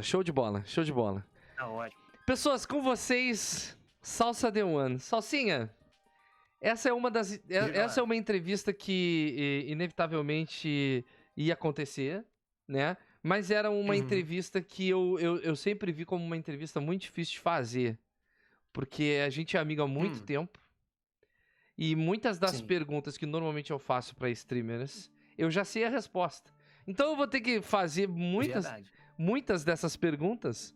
Show de bola, show de bola. Tá ótimo. Pessoas, com vocês, Salsa The One. Salsinha, essa é uma entrevista que inevitavelmente ia acontecer, né? Mas era uma entrevista que eu sempre vi como uma entrevista muito difícil de fazer. Porque a gente é amigo há muito tempo. E muitas das perguntas que normalmente eu faço para streamers, eu já sei a resposta. Então eu vou ter que fazer muitas dessas perguntas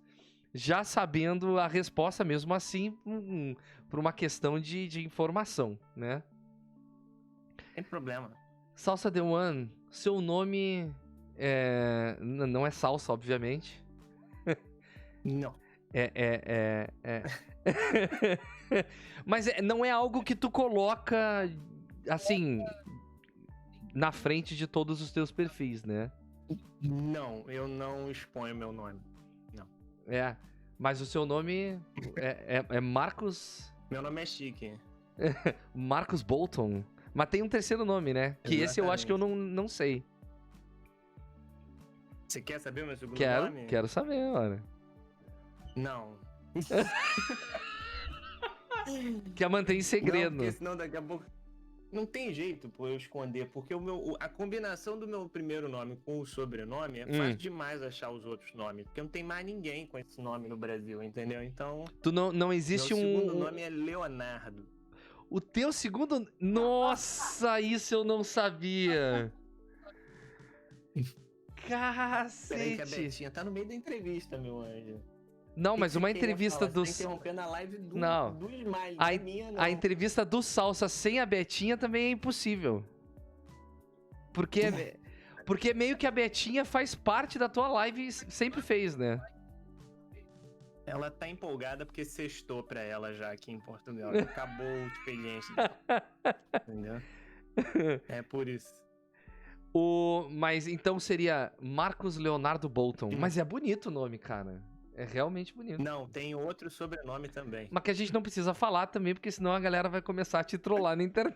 já sabendo a resposta mesmo assim, por uma questão de informação, né? Sem problema. Salsa The One, seu nome não é Salsa, obviamente. Não. Mas não é algo que tu coloca, assim, na frente de todos os teus perfis, né? Não, eu não exponho meu nome. Não. Mas o seu nome é Marcos... Meu nome é chique. Marcos Bolton. Mas tem um terceiro nome, né? Que esse eu acho que eu não sei. Você quer saber o meu segundo nome? Quero saber, mano. Não. Quer manter em segredo. Não, porque senão daqui a pouco... Não tem jeito por eu esconder, porque a combinação do meu primeiro nome com o sobrenome é fácil demais achar os outros nomes, porque não tem mais ninguém com esse nome no Brasil, entendeu? Então... Não existe meu segundo nome é Leonardo. O teu segundo... Nossa, isso eu não sabia. Cacete. Peraí que a Betinha tá no meio da entrevista, meu anjo. Não, mas uma entrevista do... Você tá interrompendo a live do Smile, a entrevista do Salsa sem a Betinha também é impossível. Porque meio que a Betinha faz parte da tua live e sempre fez, né? Ela tá empolgada porque sextou pra ela já aqui em Portugal. Acabou o expediente dela. Entendeu? É por isso. Mas então seria Marcos Leonardo Bolton. Mas é bonito o nome, cara. É realmente bonito. Não, tem outro sobrenome também. Mas que a gente não precisa falar também, porque senão a galera vai começar a te trollar na internet.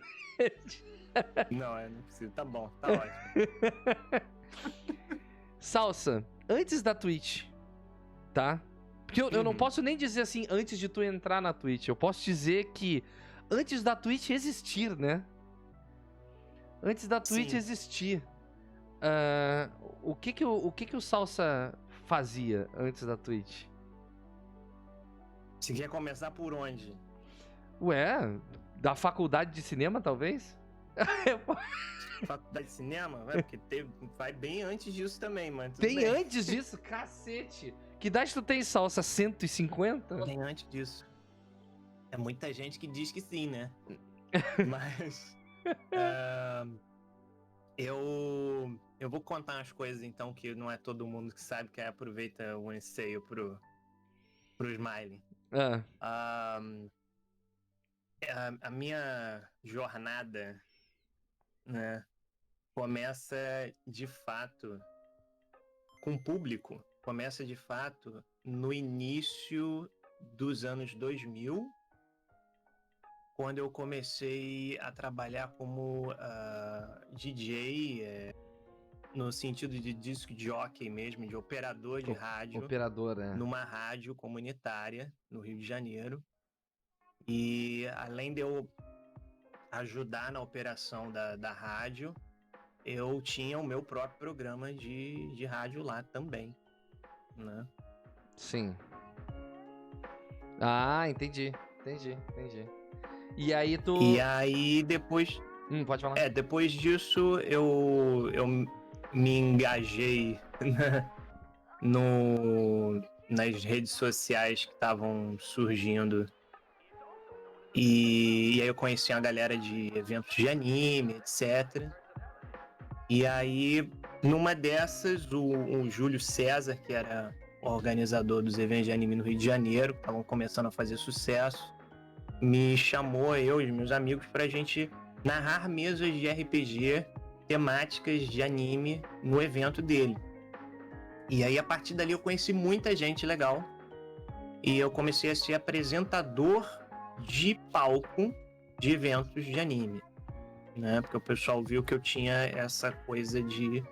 Não precisa. Tá bom, tá ótimo. Salsa, antes da Twitch, tá? Porque eu não posso nem dizer assim, antes de tu entrar na Twitch. Eu posso dizer que antes da Twitch existir, né? Antes da Twitch existir. O que o Salsa fazia antes da Twitch? Você quer começar por onde? Ué, da faculdade de cinema, talvez? Faculdade de cinema? Porque vai bem antes disso também, mano. Bem antes disso? Cacete! Que idade tu tem, Salsa? 150? Bem antes disso. É muita gente que diz que sim, né? Mas... Eu vou contar umas coisas, então, que não é todo mundo que sabe, que aproveita o enseio pro Smiley. A minha jornada, né, começa de fato com o público. Começa de fato no início dos anos 2000, quando eu comecei a trabalhar como DJ, no sentido de disc jockey mesmo, de operador de rádio. Numa rádio comunitária no Rio de Janeiro. E além de eu ajudar na operação da rádio, eu tinha o meu próprio programa de rádio lá também, né? Sim. Ah, entendi. E aí depois... pode falar. Depois disso eu me engajei nas redes sociais que estavam surgindo. E aí eu conheci uma galera de eventos de anime, etc. E aí, numa dessas, o Júlio César, que era o organizador dos eventos de anime no Rio de Janeiro, que estavam começando a fazer sucesso, me chamou, eu e meus amigos, pra gente narrar mesas de RPG temáticas de anime no evento dele. E aí, a partir dali, eu conheci muita gente legal. E eu comecei a ser apresentador de palco de eventos de anime, né? Porque o pessoal viu que eu tinha essa coisa de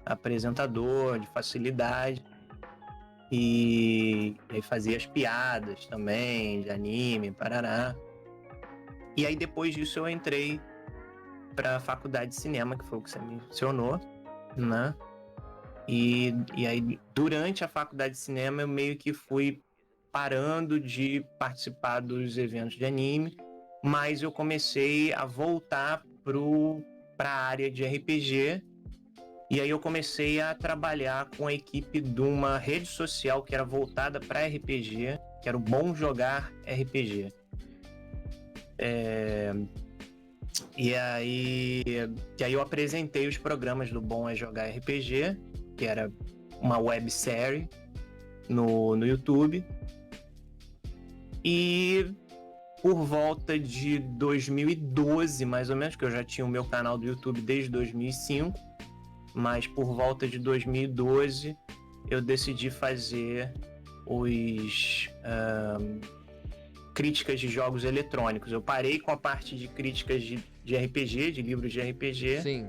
apresentador, de facilidade. E aí fazia as piadas também, de anime, parará. E aí depois disso eu entrei pra faculdade de cinema, que foi o que você mencionou, né? E aí durante a faculdade de cinema eu meio que fui parando de participar dos eventos de anime, mas eu comecei a voltar pra área de RPG. E aí eu comecei a trabalhar com a equipe de uma rede social que era voltada para RPG, que era o Bom Jogar RPG. E aí eu apresentei os programas do Bom Jogar RPG, que era uma websérie no YouTube. E por volta de 2012, mais ou menos, que eu já tinha o meu canal do YouTube desde 2005, mas por volta de 2012 eu decidi fazer os críticas de jogos eletrônicos. Eu parei com a parte de críticas de RPG, de livros de RPG. Sim.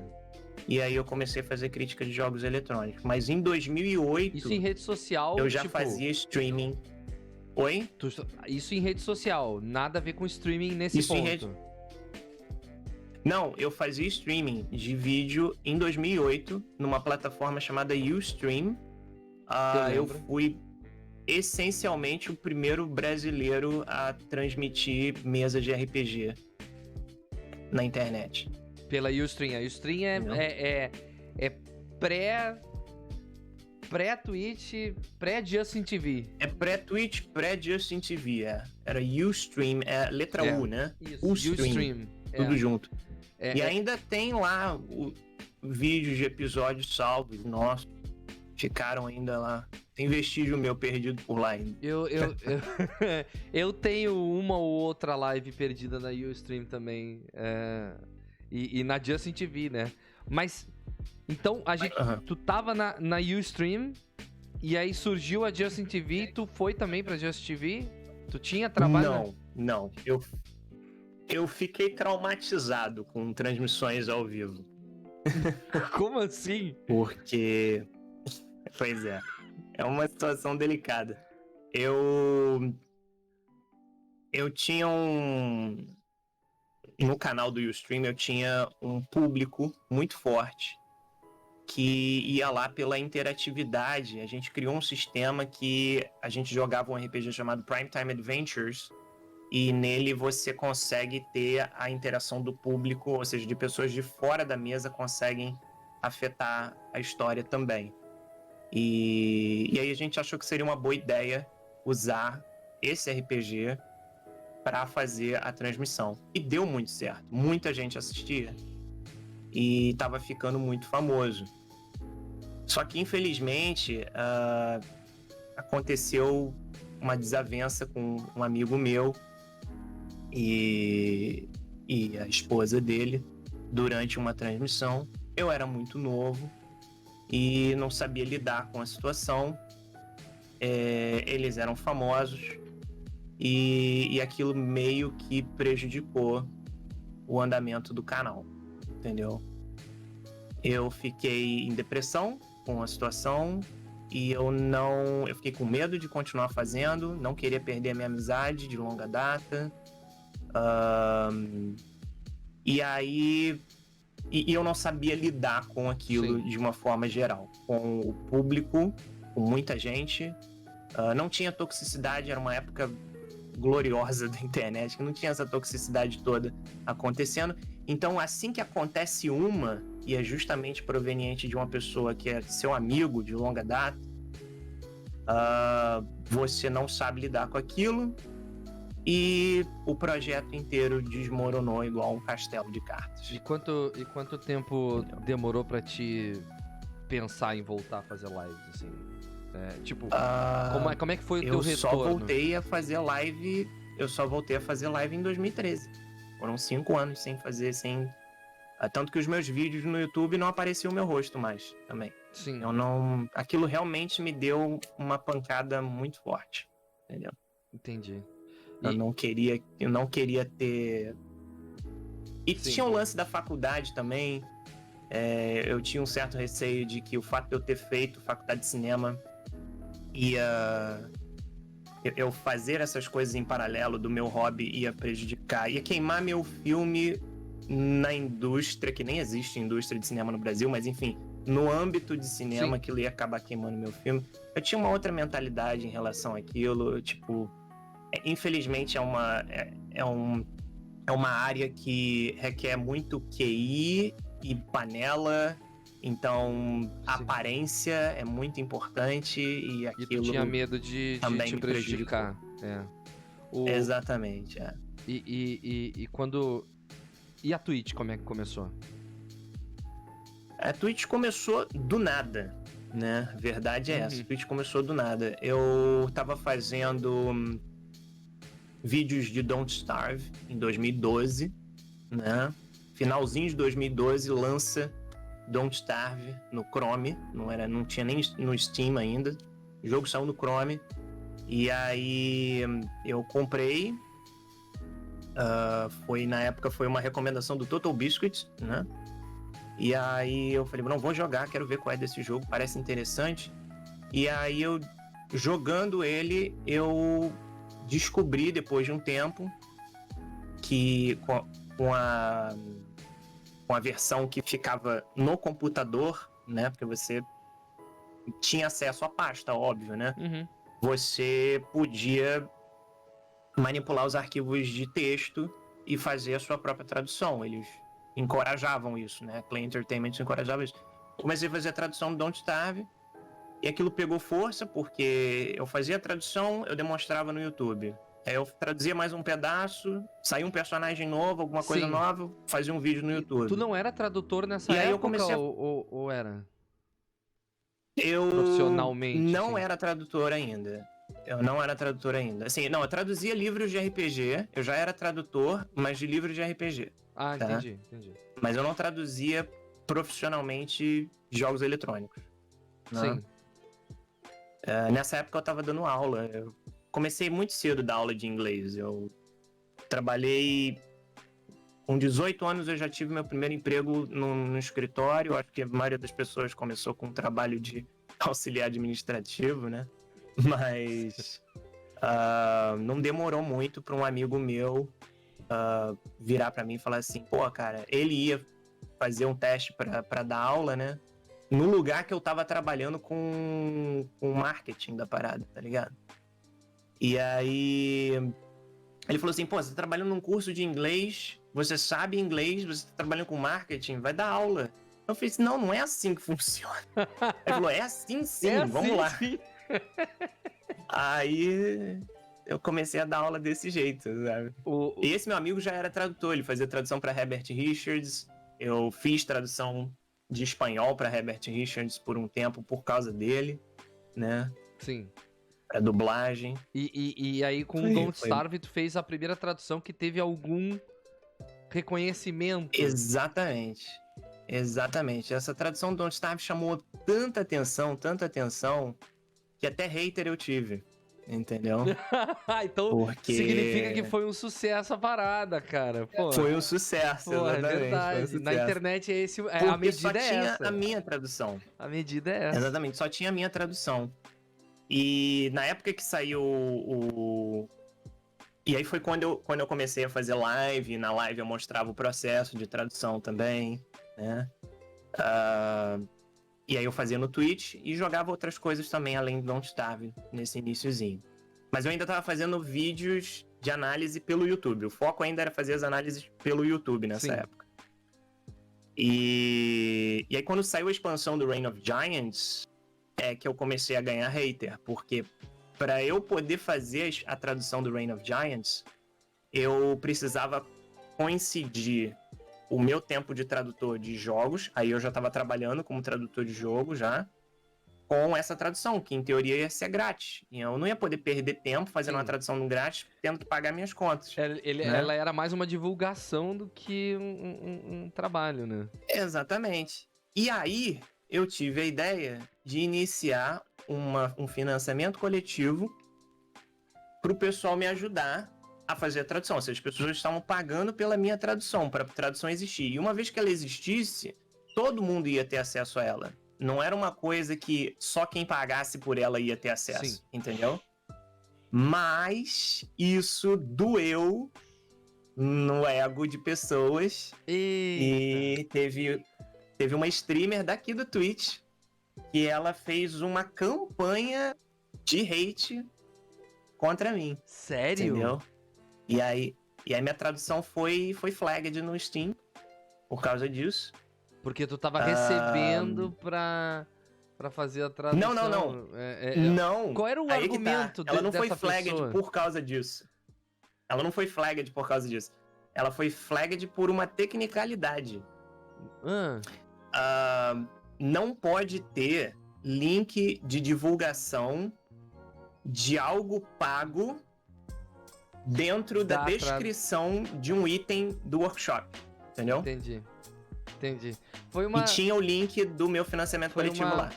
E aí eu comecei a fazer críticas de jogos eletrônicos. Mas em 2008... Isso em rede social, eu já fazia streaming. Oi? Isso em rede social, nada a ver com streaming nesse ponto. Não, eu fazia streaming de vídeo em 2008, numa plataforma chamada Ustream. Eu fui essencialmente o primeiro brasileiro a transmitir mesa de RPG na internet. Pela Ustream. A Ustream é pré-Twitch, pré-Justin TV. É pré-Twitch, pré-Justin TV, Era Ustream, letra U, né? Isso, Ustream. Tudo junto. E ainda tem lá vídeos de episódios salvos, nossa, ficaram ainda lá. Tem vestígio meu perdido por lá ainda. Eu tenho uma ou outra live perdida na Ustream também, e na Justin TV, né? Mas, então, tu tava na Ustream, e aí surgiu a Justin TV, tu foi também pra Justin TV? Tu tinha trabalho? Não. Eu fiquei traumatizado com transmissões ao vivo. Como assim? Porque... Pois é. É uma situação delicada. Eu tinha no canal do Ustream, eu tinha um público muito forte que ia lá pela interatividade. A gente criou um sistema que a gente jogava um RPG chamado Primetime Adventures, e nele você consegue ter a interação do público, ou seja, de pessoas de fora da mesa conseguem afetar a história também. E aí a gente achou que seria uma boa ideia usar esse RPG para fazer a transmissão. E deu muito certo. Muita gente assistia e estava ficando muito famoso. Só que, infelizmente, aconteceu uma desavença com um amigo meu e a esposa dele durante uma transmissão. Eu era muito novo e não sabia lidar com a situação. Eles eram famosos e aquilo meio que prejudicou o andamento do canal, entendeu? Eu fiquei em depressão com a situação e eu fiquei com medo de continuar fazendo, não queria perder a minha amizade de longa data. E aí eu não sabia lidar com aquilo. Sim. De uma forma geral, com o público, com muita gente. Não tinha toxicidade, era uma época gloriosa da internet, que não tinha essa toxicidade toda acontecendo. Então, assim que acontece e é justamente proveniente de uma pessoa que é seu amigo de longa data, você não sabe lidar com aquilo e o projeto inteiro desmoronou igual um castelo de cartas. E quanto tempo demorou pra te pensar em voltar a fazer lives, assim? Como é que foi o teu retorno? Eu só voltei a fazer live em 2013. Foram 5 anos sem fazer, tanto que os meus vídeos no YouTube não aparecia o meu rosto mais, também. Sim. Aquilo realmente me deu uma pancada muito forte, entendeu? Entendi. Eu não queria ter... E sim, tinha o lance da faculdade também. Eu tinha um certo receio de que o fato de eu ter feito faculdade de cinema eu fazer essas coisas em paralelo do meu hobby ia prejudicar, ia queimar meu filme na indústria, que nem existe indústria de cinema no Brasil, mas enfim, no âmbito de cinema, Sim. aquilo ia acabar queimando meu filme. Eu tinha uma outra mentalidade em relação àquilo, tipo, infelizmente é uma área que requer muito QI e panela, então a Sim. aparência é muito importante e E aquilo tu tinha medo de também te me prejudicar. Exatamente, E quando... E a Twitch, como é que começou? A Twitch começou do nada, né? Verdade é essa, a Twitch começou do nada. Eu tava fazendo vídeos de Don't Starve em 2012, né? Finalzinho de 2012 lança Don't Starve no Chrome, não tinha nem no Steam ainda. O jogo saiu no Chrome. E aí eu comprei. Na época foi uma recomendação do Total Biscuit, né? E aí eu falei, não, vou jogar, quero ver qual é desse jogo, parece interessante. E aí eu, jogando ele, eu descobri depois de um tempo que com a versão que ficava no computador, né? Porque você tinha acesso à pasta, óbvio, né? Você podia manipular os arquivos de texto e fazer a sua própria tradução. Eles encorajavam isso, né? Play Entertainment encorajava isso. Comecei a fazer a tradução do Don't Starve e aquilo pegou força porque eu fazia a tradução, eu demonstrava no YouTube. Aí eu traduzia mais um pedaço, saía um personagem novo, alguma coisa nova, fazia um vídeo no YouTube. Tu não era tradutor nessa e época aí eu comecei ou era? Eu Profissionalmente, não assim. era tradutor ainda. Eu não era tradutor ainda. Assim, não, eu traduzia livros de RPG. Eu já era tradutor, mas de livros de RPG. Ah, tá? entendi. Mas eu não traduzia profissionalmente jogos eletrônicos. Né? Sim. Nessa época eu tava dando aula. Eu comecei muito cedo a dar aula de inglês. Eu trabalhei... Com 18 anos eu já tive meu primeiro emprego no escritório. Acho que a maioria das pessoas começou com um trabalho de auxiliar administrativo, né? Mas não demorou muito para um amigo meu virar para mim e falar assim, pô, cara, ele ia fazer um teste para dar aula, né? No lugar que eu tava trabalhando com marketing da parada, tá ligado? E aí ele falou assim, pô, você tá trabalhando num curso de inglês, você sabe inglês, você tá trabalhando com marketing, vai dar aula. Eu falei assim, não é assim que funciona. Ele falou, é assim sim, vamos lá. Sim. Aí eu comecei a dar aula desse jeito, sabe? E esse meu amigo já era tradutor, ele fazia tradução para Herbert Richards, eu fiz tradução de espanhol para Herbert Richards por um tempo por causa dele, né? Sim. Pra dublagem. E aí com o Don't Starve tu fez a primeira tradução que teve algum reconhecimento. Exatamente. Essa tradução do Don't Starve chamou tanta atenção, que até hater eu tive. Entendeu? Então porque... significa que foi um sucesso a parada, cara. Pô. Foi um sucesso, exatamente. É verdade. Um sucesso. Na internet a medida só é essa. Só tinha a minha tradução. A medida é essa. Exatamente, só tinha a minha tradução. E na época que saiu E aí foi quando eu comecei a fazer live, e na live eu mostrava o processo de tradução também, né? E aí eu fazia no Twitch e jogava outras coisas também, além do Don't Starve, nesse iniciozinho. Mas eu ainda tava fazendo vídeos de análise pelo YouTube. O foco ainda era fazer as análises pelo YouTube nessa época. E aí quando saiu a expansão do Reign of Giants, é que eu comecei a ganhar hater, porque para eu poder fazer a tradução do Reign of Giants, eu precisava coincidir o meu tempo de tradutor de jogos, aí eu já estava trabalhando como tradutor de jogo já, com essa tradução, que em teoria ia ser grátis. E eu não ia poder perder tempo fazendo uma tradução grátis, tendo que pagar minhas contas. Ela era mais uma divulgação do que um trabalho, né? Exatamente. E aí, eu tive a ideia de iniciar um financiamento coletivo para o pessoal me ajudar a fazer a tradução. Ou seja, as pessoas estavam pagando pela minha tradução, para a tradução existir. E uma vez que ela existisse, todo mundo ia ter acesso a ela. não era uma coisa que só quem pagasse por ela ia ter acesso, Sim. entendeu? Mas isso doeu no ego de pessoas. Eita. E teve uma streamer daqui do Twitch que ela fez uma campanha de hate contra mim. Sério? Entendeu? E aí minha tradução foi flagged no Steam por causa disso. Porque tu tava recebendo pra fazer a tradução. Não. Não. Qual era o Aí que tá. argumento Ela não foi dessa flagged pessoa? por causa disso. Ela não foi flagged por causa disso. Ela foi flagged por uma tecnicalidade. Não pode ter link de divulgação de algo pago dentro da descrição de um item do workshop. Entendeu? Entendi. Foi uma... E tinha o link do meu financiamento coletivo lá.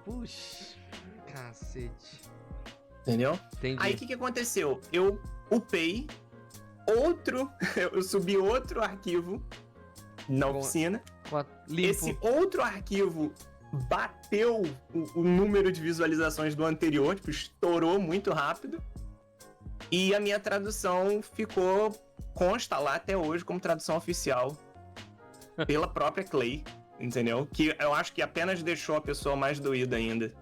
Puxa, cacete. Entendeu? Entendi. Aí o que aconteceu? Eu upei eu subi outro arquivo na oficina. Limpo. Esse outro arquivo bateu o número de visualizações do anterior, tipo, estourou muito rápido. E a minha tradução consta lá até hoje como tradução oficial pela própria Clay, entendeu? Que eu acho que apenas deixou a pessoa mais doída ainda.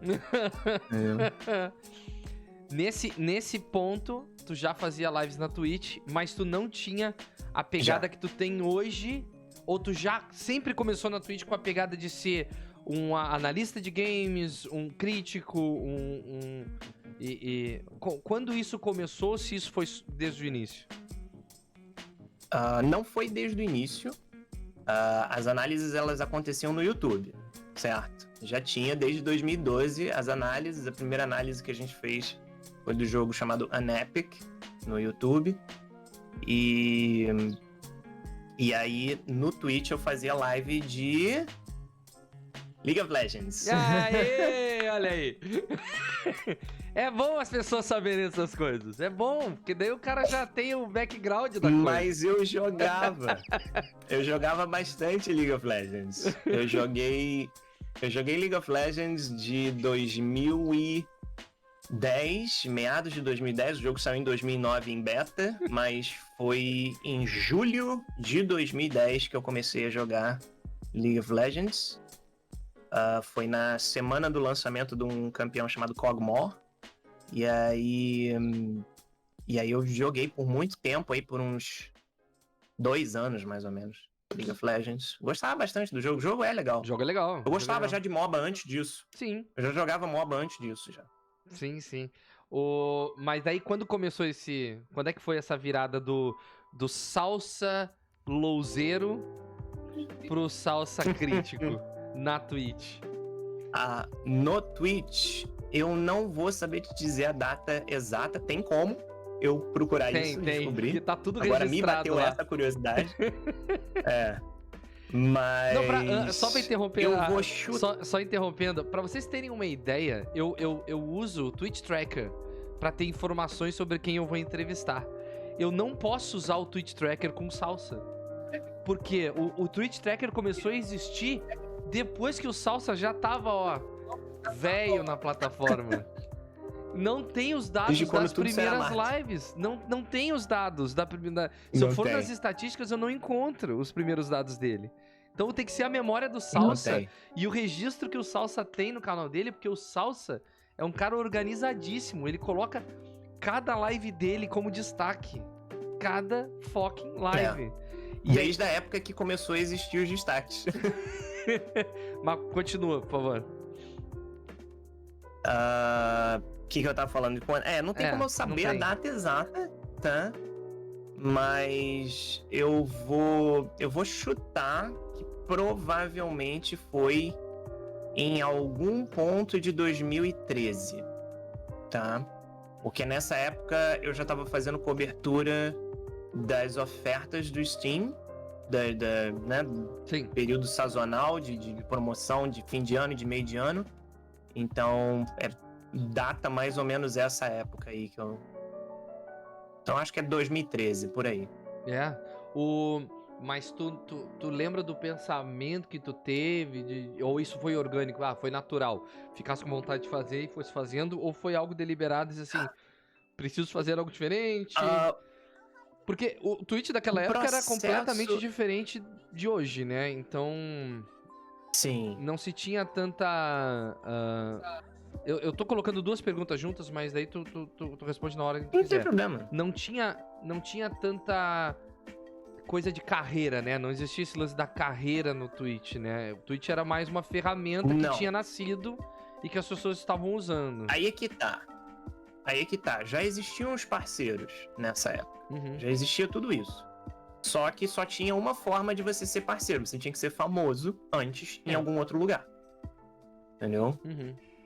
Nesse ponto, tu já fazia lives na Twitch, mas tu não tinha a pegada que tu tem hoje, ou tu já sempre começou na Twitch com a pegada de ser um analista de games, um crítico, quando isso começou, se isso foi desde o início? Não foi desde o início. As análises, elas aconteciam no YouTube, certo? Já tinha desde 2012 as análises. A primeira análise que a gente fez foi do jogo chamado Unepic no YouTube. E aí, no Twitch, eu fazia live de League of Legends. Aê, olha aí. É bom as pessoas saberem essas coisas. É bom, porque daí o cara já tem o background da coisa. Mas eu jogava. Eu jogava bastante League of Legends. Eu joguei League of Legends de 2010, meados de 2010. O jogo saiu em 2009 em beta, mas foi em julho de 2010 que eu comecei a jogar League of Legends. Foi na semana do lançamento de um campeão chamado Kog'Maw. E aí eu joguei por muito tempo, aí por uns 2 anos, mais ou menos, League of Legends. Gostava bastante do jogo. O jogo é legal. O jogo é legal. Eu gostava já de MOBA antes disso. Sim. Eu já jogava MOBA antes disso, já. Sim. Mas daí quando começou quando é que foi essa virada do salsa louzeiro pro salsa crítico na Twitch? No Twitch, eu não vou saber te dizer a data exata. Tem como eu procurar isso e descobrir. Porque tá tudo agora registrado. Agora me bateu lá. essa curiosidade. Mas... Não, só pra interromper... Eu vou chutar... Só interrompendo, pra vocês terem uma ideia, eu uso o Twitch Tracker pra ter informações sobre quem eu vou entrevistar. Eu não posso usar o Twitch Tracker com salsa. Porque o Twitch Tracker começou a existir depois que o salsa já tava, velho na plataforma. Não tem os dados das primeiras lives. Não tem os dados da primeira... Se eu for nas estatísticas, eu não encontro os primeiros dados dele. Então tem que ser a memória do salsa e o registro que o salsa tem no canal dele, porque o salsa é um cara organizadíssimo. Ele coloca cada live dele como destaque. Cada fucking live. Desde a época que começou a existir os destaques. Mas continua, por favor. O que eu tava falando? Não tem como eu saber a data exata, tá? Mas eu vou chutar que provavelmente foi em algum ponto de 2013, tá? Porque nessa época eu já tava fazendo cobertura das ofertas do Steam, né? Sim. Período sazonal de promoção de fim de ano e de meio de ano. Então, data mais ou menos essa época aí que eu... Então, acho que é 2013, por aí. Mas tu lembra do pensamento que tu teve? Ou isso foi orgânico? Ah, foi natural. Ficasse com vontade de fazer e fosse fazendo? Ou foi algo deliberado, diz assim, preciso fazer algo diferente? Porque o Twitch daquela época era completamente diferente de hoje, né? Então... Sim. Não se tinha tanta... Eu tô colocando duas perguntas juntas, mas daí tu responde na hora que tu quiser. Não tem problema. Não tinha tanta coisa de carreira, né? Não existia esse lance da carreira no Twitch, né? O Twitch era mais uma ferramenta que tinha nascido e que as pessoas estavam usando. Aí é que tá. Já existiam os parceiros nessa época. Já existia tudo isso. Só que só tinha uma forma de você ser parceiro. Você tinha que ser famoso antes em algum outro lugar. Entendeu?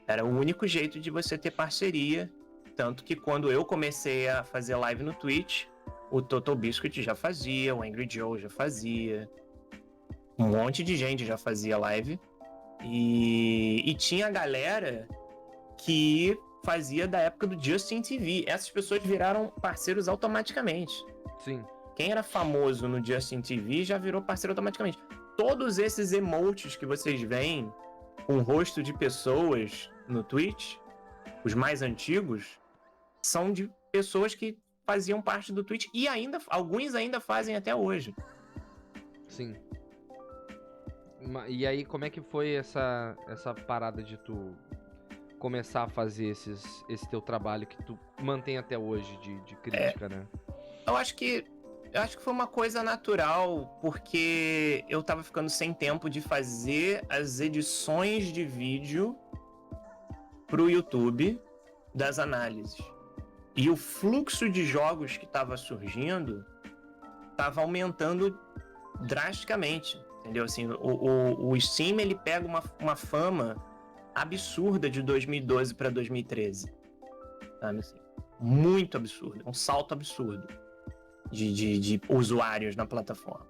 Era o único jeito de você ter parceria. Tanto que quando eu comecei a fazer live no Twitch, o Total Biscuit já fazia, o Angry Joe já fazia. Um monte de gente já fazia live. E tinha a galera que fazia da época do Justin TV. Essas pessoas viraram parceiros automaticamente. Sim. Quem era famoso no Justin TV já virou parceiro automaticamente. Todos esses emotes que vocês veem com o rosto de pessoas no Twitch, os mais antigos, são de pessoas que faziam parte do Twitch e alguns ainda fazem até hoje. Sim. E aí, como é que foi essa parada de tu começar a fazer esse teu trabalho que tu mantém até hoje de crítica, né? Eu acho que foi uma coisa natural, porque eu tava ficando sem tempo de fazer as edições de vídeo pro YouTube das análises. E o fluxo de jogos que tava surgindo tava aumentando drasticamente, entendeu? Assim, o Steam, ele pega uma fama absurda de 2012 para 2013. Sabe assim? Muito absurdo, um salto absurdo de usuários na plataforma.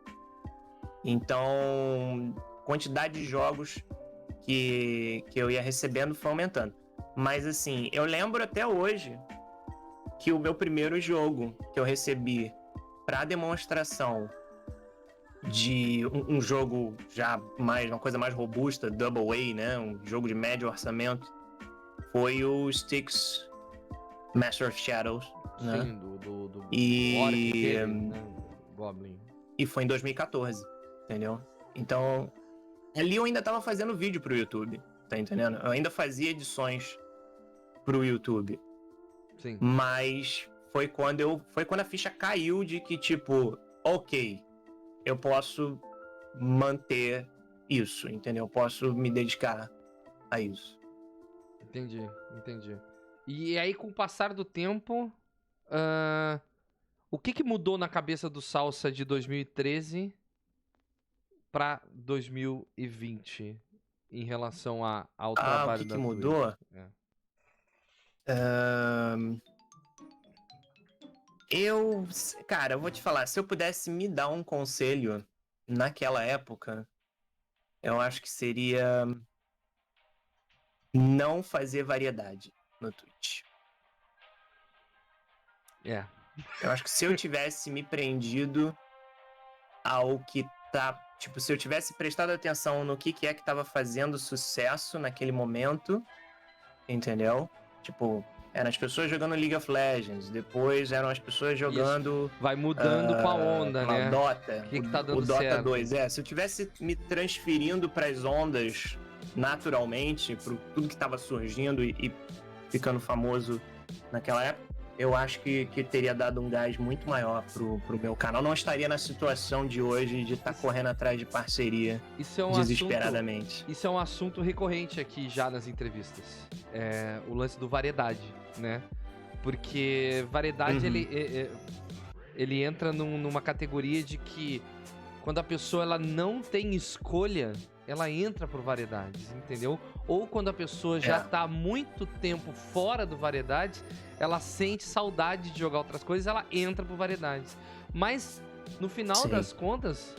Então, quantidade de jogos que eu ia recebendo foi aumentando. Mas assim, eu lembro até hoje que o meu primeiro jogo que eu recebi para demonstração de um jogo já uma coisa mais robusta, Double A, né? Um jogo de médio orçamento, foi o Styx Master of Shadows. Sim, né? do E... Goblin. E foi em 2014, entendeu? Então, ali eu ainda tava fazendo vídeo pro YouTube, tá entendendo? Eu ainda fazia edições pro YouTube. Sim. Mas foi quando a ficha caiu de que, tipo, ok, eu posso manter isso, entendeu? Eu posso me dedicar a isso. Entendi. E aí, com o passar do tempo, o que mudou na cabeça do Salsa de 2013 pra 2020 em relação ao trabalho o que da mudou? Twitch? Cara, eu vou te falar, se eu pudesse me dar um conselho naquela época, eu acho que seria não fazer variedade no Twitch. Eu acho que se eu tivesse me prendido ao que tá... Tipo, se eu tivesse prestado atenção no que é que tava fazendo sucesso naquele momento, entendeu? Tipo, eram as pessoas jogando League of Legends, depois eram as pessoas jogando... Isso. Vai mudando com a onda, né? Dota, O que tá dando o Dota certo? 2. Se eu tivesse me transferindo pras ondas naturalmente, pro tudo que tava surgindo e ficando famoso naquela época, eu acho que teria dado um gás muito maior pro meu canal. Não estaria na situação de hoje de estar correndo atrás de parceria desesperadamente. Isso é um assunto recorrente aqui já nas entrevistas. O lance do variedade, né? Porque variedade, ele entra numa categoria de que quando a pessoa ela não tem escolha, ela entra por variedades, entendeu? Ou quando a pessoa já tá há muito tempo fora do variedades, ela sente saudade de jogar outras coisas, ela entra por variedades. Mas, no final das contas,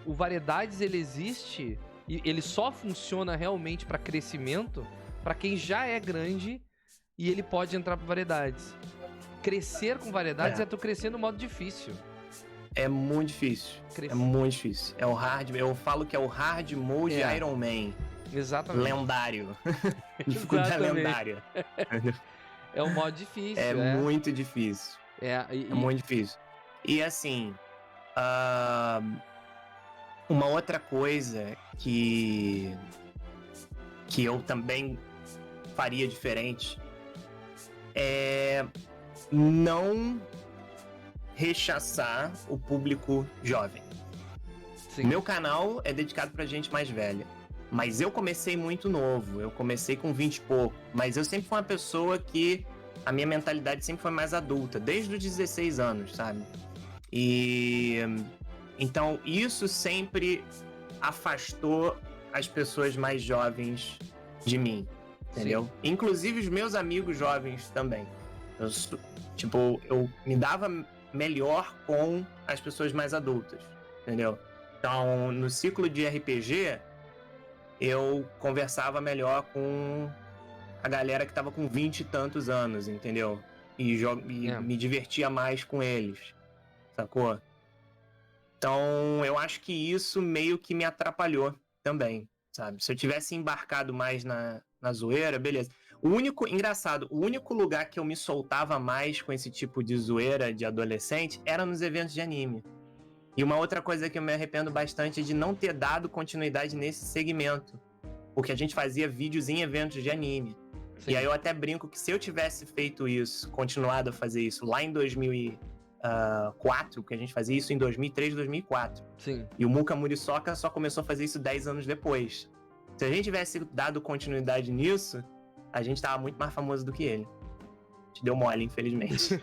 o variedades, ele existe e ele só funciona realmente para crescimento para quem já é grande e ele pode entrar por variedades. Crescer com variedades é tu crescer no modo difícil. É muito difícil. É muito difícil. É o hard. Eu falo que é o hard mode Iron Man. Exatamente. Lendário. Dificuldade lendária. É um modo difícil. É muito difícil. É muito difícil. E assim, uma outra coisa que eu também faria diferente é não rechaçar o público jovem. Sim. Meu canal é dedicado pra gente mais velha, mas eu comecei muito novo, eu comecei com 20 e pouco, mas eu sempre fui uma pessoa que a minha mentalidade sempre foi mais adulta, desde os 16 anos, sabe? E então isso sempre afastou as pessoas mais jovens de mim, entendeu? Sim. Inclusive os meus amigos jovens também. Eu me dava melhor com as pessoas mais adultas, entendeu? Então, no ciclo de RPG, eu conversava melhor com a galera que tava com 20 e tantos anos, entendeu? E me divertia mais com eles, sacou? Então, eu acho que isso meio que me atrapalhou também, sabe? Se eu tivesse embarcado mais na zoeira, beleza. O único lugar que eu me soltava mais com esse tipo de zoeira de adolescente era nos eventos de anime. E uma outra coisa que eu me arrependo bastante é de não ter dado continuidade nesse segmento. Porque a gente fazia vídeos em eventos de anime. Sim. E aí eu até brinco que se eu tivesse feito isso, continuado a fazer isso lá em 2004, que a gente fazia isso em 2003, 2004. Sim. E o Muka Muriçoca só começou a fazer isso 10 anos depois. Se a gente tivesse dado continuidade nisso, a gente tava muito mais famoso do que ele. Te deu mole, infelizmente.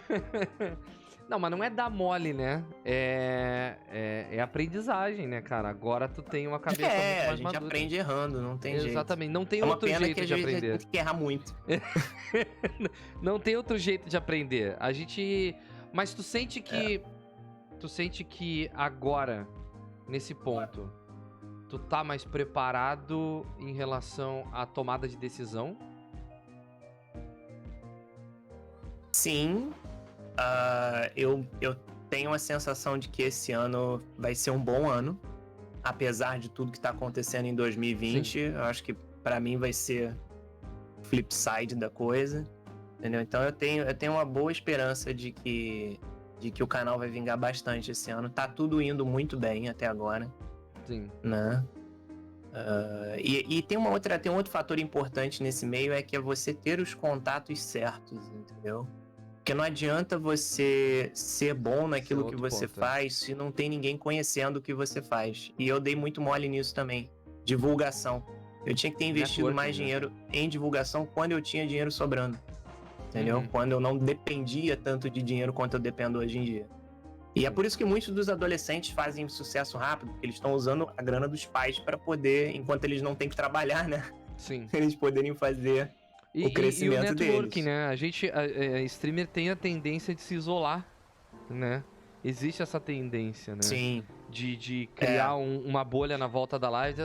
Não, mas não é dar mole, né? É aprendizagem, né, cara? Agora tu tem uma cabeça muito mais madura. A gente aprende errando, não tem jeito. Exatamente, não tem outro jeito de aprender. A gente tem que errar muito. Não tem outro jeito de aprender. A gente... Mas tu sente que... Tu sente que agora, nesse ponto, tu tá mais preparado em relação à tomada de decisão? Sim. Eu tenho a sensação de que esse ano vai ser um bom ano. Apesar de tudo que tá acontecendo em 2020, sim. Eu acho que pra mim vai ser flip side da coisa. Entendeu? Então eu tenho uma boa esperança de que o canal vai vingar bastante esse ano. Tá tudo indo muito bem até agora. Sim. Né? E tem um outro fator importante nesse meio, é que é você ter os contatos certos, entendeu? Porque não adianta você ser bom naquilo que você faz se não tem ninguém conhecendo o que você faz. E eu dei muito mole nisso também. Divulgação. Eu tinha que ter investido mais dinheiro em divulgação quando eu tinha dinheiro sobrando. Entendeu? Quando eu não dependia tanto de dinheiro quanto eu dependo hoje em dia. E é por isso que muitos dos adolescentes fazem sucesso rápido, porque eles estão usando a grana dos pais para poder, enquanto eles não têm que trabalhar, né? Sim. Eles poderem fazer o crescimento e o networking, deles. Né? A gente, streamer tem a tendência de se isolar, né? Existe essa tendência, né? Sim. De criar uma bolha na volta da live.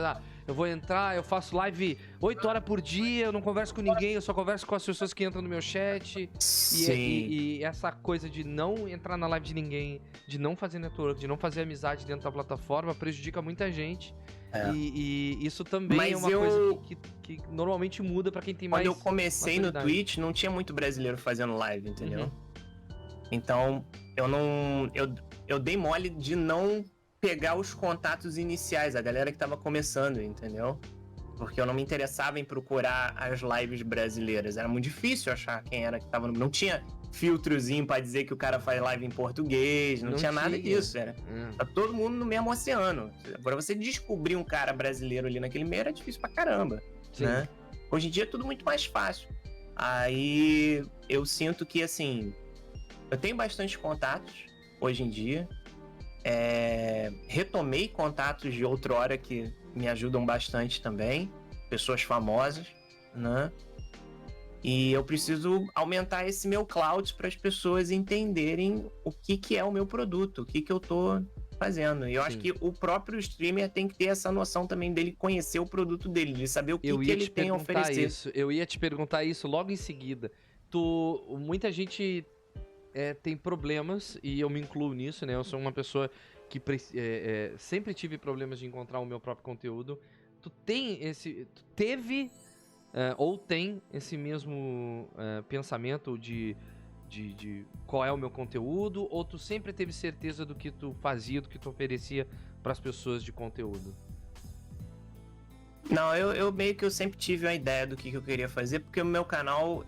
Eu vou entrar, eu faço live 8 horas por dia, eu não converso com ninguém, eu só converso com as pessoas que entram no meu chat. Sim. E essa coisa de não entrar na live de ninguém, de não fazer network, de não fazer amizade dentro da plataforma, prejudica muita gente. E isso também é uma coisa que normalmente muda pra quem tem mais. Quando eu comecei no Twitch, não tinha muito brasileiro fazendo live, entendeu? Então, eu dei mole de não pegar os contatos iniciais, a galera que tava começando, entendeu? Porque eu não me interessava em procurar as lives brasileiras. Era muito difícil achar quem era que tava no... Não tinha filtrozinho pra dizer que o cara faz live em português, não tinha nada disso. Tá todo mundo no mesmo oceano. Agora, você descobrir um cara brasileiro ali naquele meio era difícil pra caramba, né? Hoje em dia é tudo muito mais fácil. Aí eu sinto que, assim, eu tenho bastante contatos hoje em dia. Retomei contatos de outrora que me ajudam bastante também, pessoas famosas, né? E eu preciso aumentar esse meu clout para as pessoas entenderem o que é o meu produto, o que eu tô fazendo. E eu acho que o próprio streamer tem que ter essa noção também dele conhecer o produto dele, de saber o que ele tem a oferecer. Eu ia te perguntar isso logo em seguida. Muita gente tem problemas, e eu me incluo nisso, né? Eu sou uma pessoa que sempre tive problemas de encontrar o meu próprio conteúdo. Tu teve ou tem esse mesmo pensamento de qual é o meu conteúdo, ou tu sempre teve certeza do que tu fazia, do que tu oferecia para as pessoas de conteúdo? Não, eu meio que eu sempre tive uma ideia do que eu queria fazer, porque o meu canal,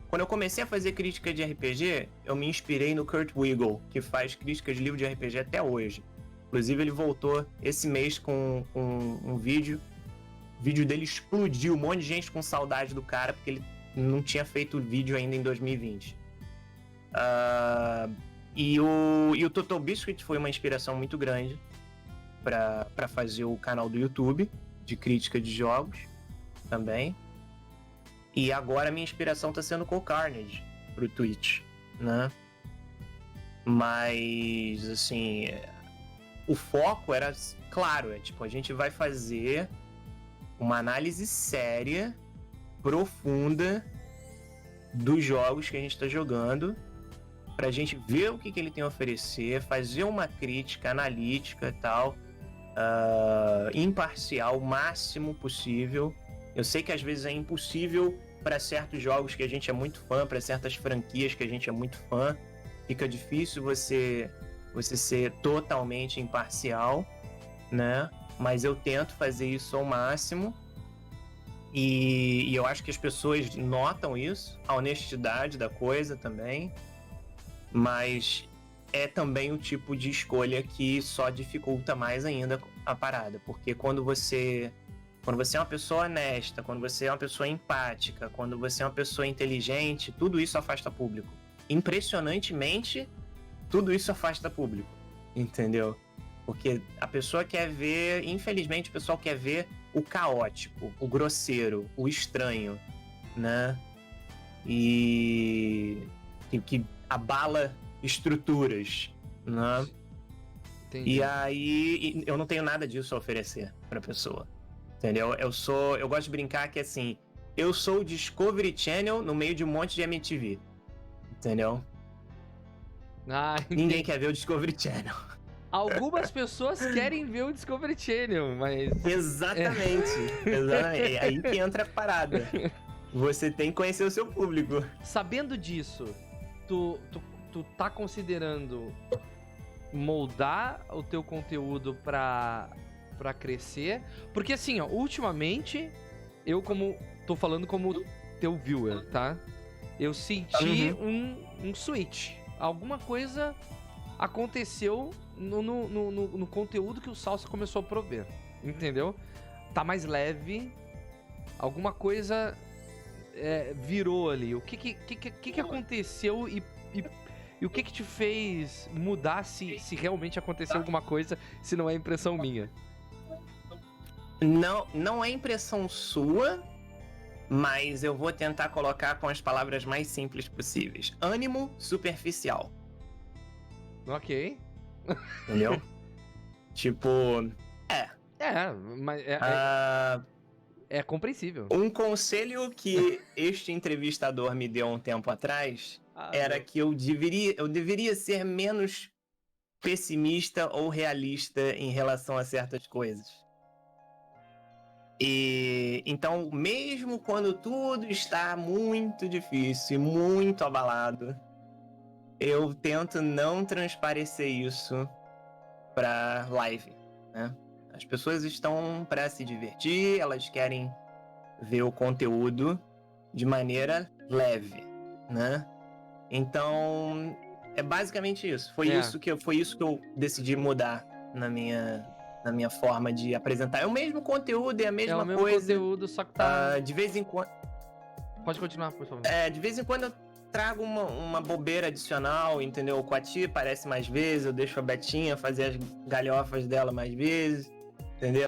quando eu comecei a fazer crítica de RPG, eu me inspirei no Kurt Weigl, que faz críticas de livro de RPG até hoje. Inclusive, ele voltou esse mês com um vídeo. O vídeo dele explodiu, um monte de gente com saudade do cara, porque ele não tinha feito vídeo ainda em 2020. E o Total Biscuit foi uma inspiração muito grande para fazer o canal do YouTube de crítica de jogos também. E agora a minha inspiração tá sendo com o Carnage pro Twitch, né? Mas, assim, o foco era claro, tipo, a gente vai fazer uma análise séria, profunda dos jogos que a gente tá jogando, pra gente ver o que ele tem a oferecer, fazer uma crítica analítica e tal, imparcial, o máximo possível. Eu sei que às vezes é impossível para certos jogos que a gente é muito fã, para certas franquias que a gente é muito fã, fica difícil você ser totalmente imparcial, né? Mas eu tento fazer isso ao máximo, e eu acho que as pessoas notam isso, a honestidade da coisa também, mas é também o tipo de escolha que só dificulta mais ainda a parada, porque quando você é uma pessoa honesta, quando você é uma pessoa empática, quando você é uma pessoa inteligente, tudo isso afasta público. Impressionantemente, tudo isso afasta público, entendeu? Porque a pessoa quer ver, infelizmente, o pessoal quer ver o caótico, o grosseiro, o estranho, né? E que abala estruturas, né? Entendi. E aí, eu não tenho nada disso a oferecer pra pessoa. Entendeu? Eu gosto de brincar que, assim, eu sou o Discovery Channel no meio de um monte de MTV. Entendeu? Ninguém quer ver o Discovery Channel. Algumas pessoas querem ver o Discovery Channel, mas... Exatamente. Exatamente. É aí que entra a parada. Você tem que conhecer o seu público. Sabendo disso, tu tá considerando moldar o teu conteúdo pra crescer? Porque assim, ó, ultimamente, eu tô falando como teu viewer, tá? Eu senti um switch. Alguma coisa aconteceu no conteúdo que o Salsa começou a prover, entendeu? Tá mais leve, alguma coisa virou ali. O que aconteceu e o que te fez mudar, se realmente aconteceu alguma coisa, se não é impressão minha? Não é impressão sua, mas eu vou tentar colocar com as palavras mais simples possíveis. Ânimo superficial. Ok. Entendeu? Tipo, mas é compreensível. Um conselho que este entrevistador me deu um tempo atrás era que eu deveria ser menos pessimista ou realista em relação a certas coisas. E então, mesmo quando tudo está muito difícil e muito abalado, eu tento não transparecer isso pra live, né? As pessoas estão para se divertir, elas querem ver o conteúdo de maneira leve, né? Então, é basicamente isso. Foi isso que eu decidi mudar na minha forma de apresentar. É o mesmo conteúdo, é a mesma coisa. É o mesmo conteúdo, só que tá... de vez em quando... Pode continuar, por favor. De vez em quando eu trago uma bobeira adicional, entendeu? O Coati aparece mais vezes, eu deixo a Betinha fazer as galhofas dela mais vezes, entendeu?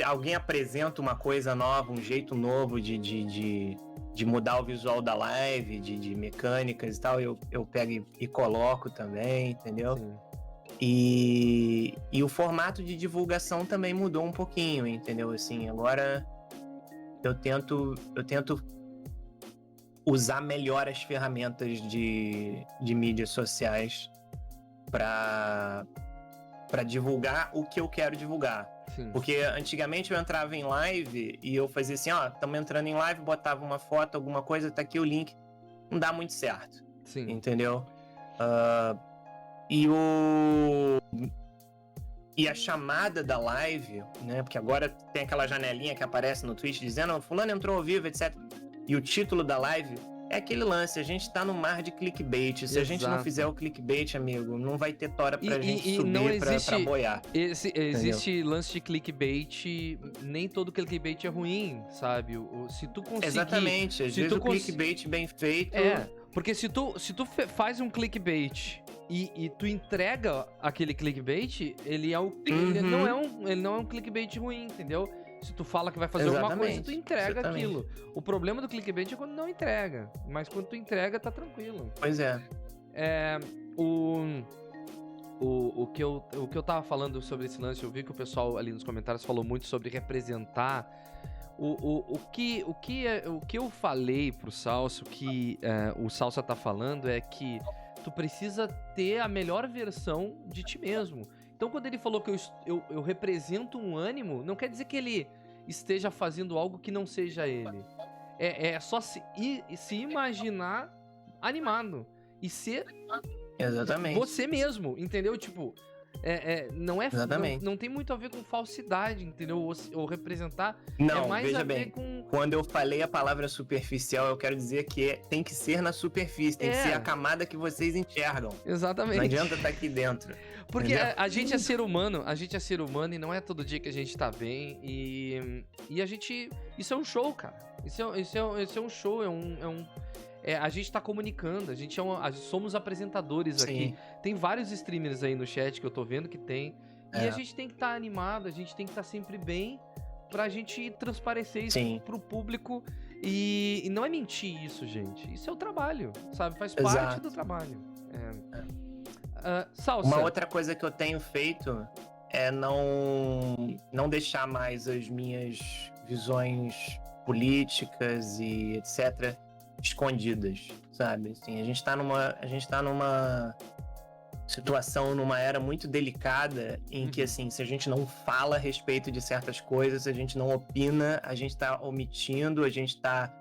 Alguém apresenta uma coisa nova, um jeito novo de mudar o visual da live, de mecânicas e tal, eu pego e coloco também, entendeu? Sim. E o formato de divulgação também mudou um pouquinho, entendeu? Assim, agora eu tento usar melhor as ferramentas de mídias sociais para divulgar o que eu quero divulgar. Sim. Porque antigamente eu entrava em live e eu fazia assim, ó, estamos entrando em live, botava uma foto, alguma coisa, tá aqui o link. Não dá muito certo. Sim. Entendeu? E a chamada da live, né? Porque agora tem aquela janelinha que aparece no Twitch dizendo fulano entrou ao vivo, etc. E o título da live é aquele lance, a gente tá no mar de clickbait. Se Exato. a gente não fizer o clickbait, amigo, não vai ter tora pra gente subir não existe, pra boiar. Existe lance de clickbait, nem todo clickbait é ruim, sabe? Se tu conseguir... Exatamente, às vezes o clickbait bem feito... Porque se tu faz um clickbait e tu entrega aquele clickbait, ele não é um clickbait ruim, entendeu? Se tu fala que vai fazer alguma coisa, tu entrega aquilo. O problema do clickbait é quando não entrega. Mas quando tu entrega, tá tranquilo. Pois é. O que eu tava falando sobre esse lance, eu vi que o pessoal ali nos comentários falou muito sobre representar. O que eu falei pro Salsa, o que o Salsa tá falando é que tu precisa ter a melhor versão de ti mesmo. Então, quando ele falou que eu represento um ânimo, não quer dizer que ele esteja fazendo algo que não seja ele. É só se imaginar animado e ser você mesmo, entendeu? Tipo, não tem muito a ver com falsidade, entendeu? Ou representar. Não, é mais veja a ver bem, com... quando eu falei a palavra superficial, eu quero dizer que tem que ser na superfície, tem que ser a camada que vocês enxergam. Exatamente. Não adianta estar aqui dentro. Porque a gente é ser humano, e não é todo dia que a gente tá bem, e a gente... Isso é um show, cara. Isso é um show, a gente tá comunicando, somos apresentadores aqui. Tem vários streamers aí no chat que eu tô vendo que tem. E a gente tem que estar animado, a gente tem que estar sempre bem pra gente transparecer isso pro público. E não é mentir isso, gente. Isso é o trabalho, sabe? Faz parte do trabalho. Salsa. Uma outra coisa que eu tenho feito é não deixar mais as minhas visões políticas e etc. escondidas, sabe? Assim, a gente tá numa situação, numa era muito delicada em que, assim, se a gente não fala a respeito de certas coisas, se a gente não opina, a gente tá omitindo, a gente tá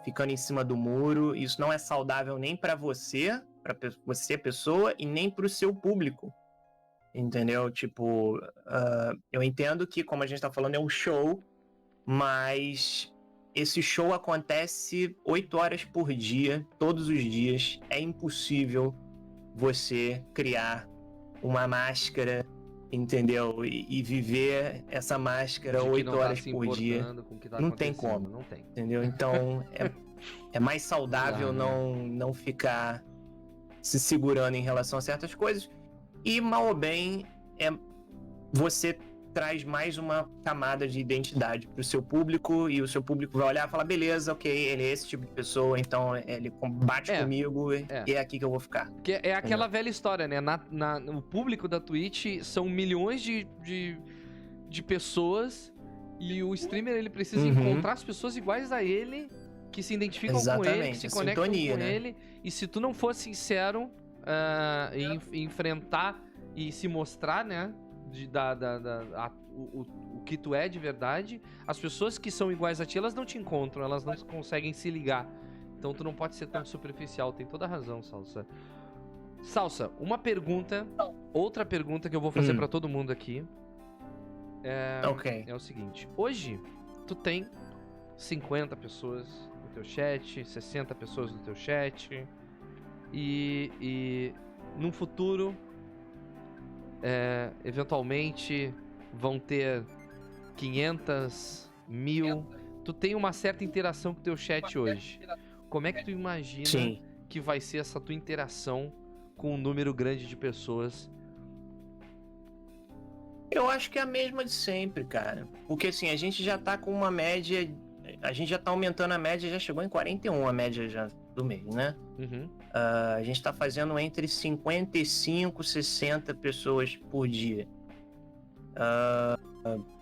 ficando em cima do muro. Isso não é saudável nem pra você pessoa, e nem pro seu público, entendeu? Tipo, eu entendo que, como a gente tá falando, é um show, mas esse show acontece 8 horas por dia, todos os dias. É impossível você criar uma máscara, entendeu? E viver essa máscara 8 horas por dia. Não tem como. Não tem. Entendeu? Então, é mais saudável não ficar se segurando em relação a certas coisas. E, mal ou bem, você traz mais uma camada de identidade pro seu público, e o seu público vai olhar e falar, beleza, ok, ele é esse tipo de pessoa, então ele bate comigo e é aqui que eu vou ficar. Que é aquela velha história, né? No público da Twitch são milhões de pessoas, e o streamer ele precisa encontrar as pessoas iguais a ele, que se identificam com ele, que se conectam com ele, e se tu não for sincero em enfrentar e se mostrar, né? O que tu é de verdade, as pessoas que são iguais a ti, elas não te encontram, elas não conseguem se ligar. Então tu não pode ser tão superficial. Tem toda a razão, Salsa. Salsa, outra pergunta que eu vou fazer pra todo mundo aqui é o seguinte: hoje tu tem 50 pessoas no teu chat, 60 pessoas no teu chat, e num futuro eventualmente vão ter 500, 1000. Tu tem uma certa interação com o teu chat hoje. Como é que tu imagina que vai ser essa tua interação com um número grande de pessoas? Eu acho que é a mesma de sempre, cara. Porque assim, a gente já tá com uma média... A gente já tá aumentando a média, já chegou em 41 a média já do mês, né? A gente tá fazendo entre 55 e 60 pessoas por dia.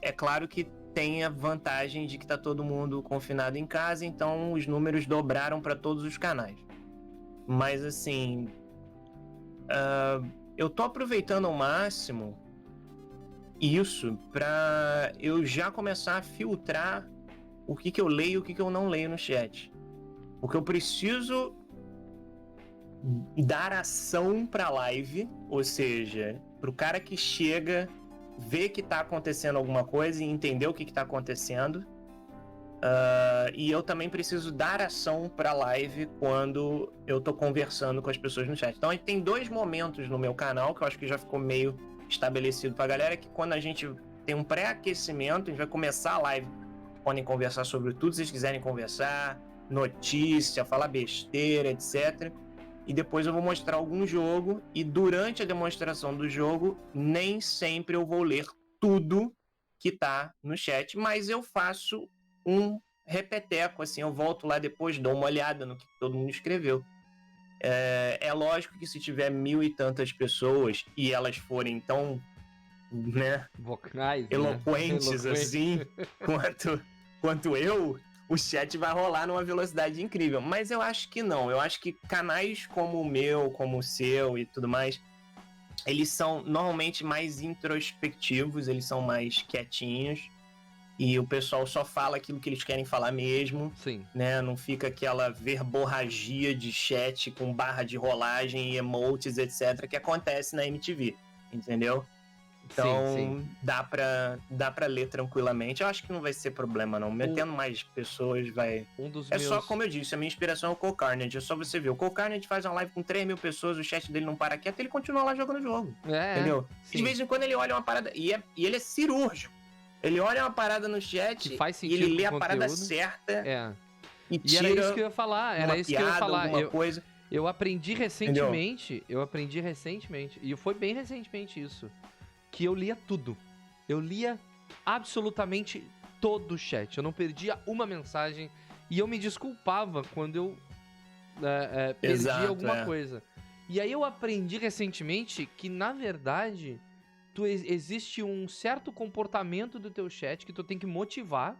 É claro que tem a vantagem de que tá todo mundo confinado em casa, então os números dobraram para todos os canais. Mas assim, eu tô aproveitando ao máximo isso para eu já começar a filtrar o que eu leio e o que eu não leio no chat. Porque eu preciso dar ação pra live, ou seja, pro cara que chega, ver que tá acontecendo alguma coisa e entender o que tá acontecendo. E eu também preciso dar ação pra live quando eu tô conversando com as pessoas no chat. Então tem 2 momentos no meu canal que eu acho que já ficou meio estabelecido pra galera, que quando a gente tem um pré-aquecimento, a gente vai começar a live, podem conversar sobre tudo se vocês quiserem conversar, notícia, falar besteira, etc. E depois eu vou mostrar algum jogo, e durante a demonstração do jogo, nem sempre eu vou ler tudo que tá no chat, mas eu faço um repeteco, assim, eu volto lá depois, dou uma olhada no que todo mundo escreveu. É lógico que se tiver 1000 e tantas pessoas e elas forem tão, né, vocais, eloquentes, né? assim, quanto eu, o chat vai rolar numa velocidade incrível. Mas eu acho que não. Eu acho que canais como o meu, como o seu e tudo mais, eles são normalmente mais introspectivos, eles são mais quietinhos. E o pessoal só fala aquilo que eles querem falar mesmo. Sim. Né? Não fica aquela verborragia de chat com barra de rolagem e emotes, etc., que acontece na MTV. Entendeu? Então, sim. Dá pra ler tranquilamente. Eu acho que não vai ser problema, não. Metendo mais pessoas vai... Só, como eu disse, a minha inspiração é o Cole Carnage. É só você ver. O Cole Carnage faz uma live com 3.000 pessoas, o chat dele não para quieto, ele continua lá jogando o jogo. Entendeu? De vez em quando ele olha uma parada... E ele é cirúrgico. Ele olha uma parada no chat e ele lê a parada certa e tira... era isso que eu ia falar. Era isso que eu ia falar. Coisa. Eu aprendi recentemente. E foi bem recentemente isso. Que eu lia tudo. Eu lia absolutamente todo o chat. Eu não perdia uma mensagem. E eu me desculpava quando eu perdia alguma coisa. E aí eu aprendi recentemente que, na verdade, existe um certo comportamento do teu chat que tu tem que motivar.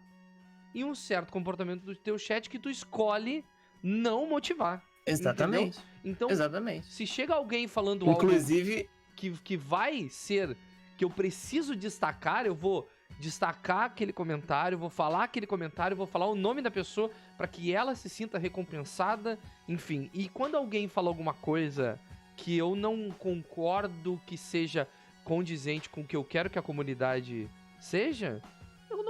E um certo comportamento do teu chat que tu escolhe não motivar. Exatamente. Entendeu? Então, exatamente. Se chega alguém falando Inclusive... algo que vai ser... que eu preciso destacar, eu vou destacar aquele comentário, vou falar aquele comentário, vou falar o nome da pessoa para que ela se sinta recompensada, enfim. E quando alguém fala alguma coisa que eu não concordo que seja condizente com o que eu quero que a comunidade seja, eu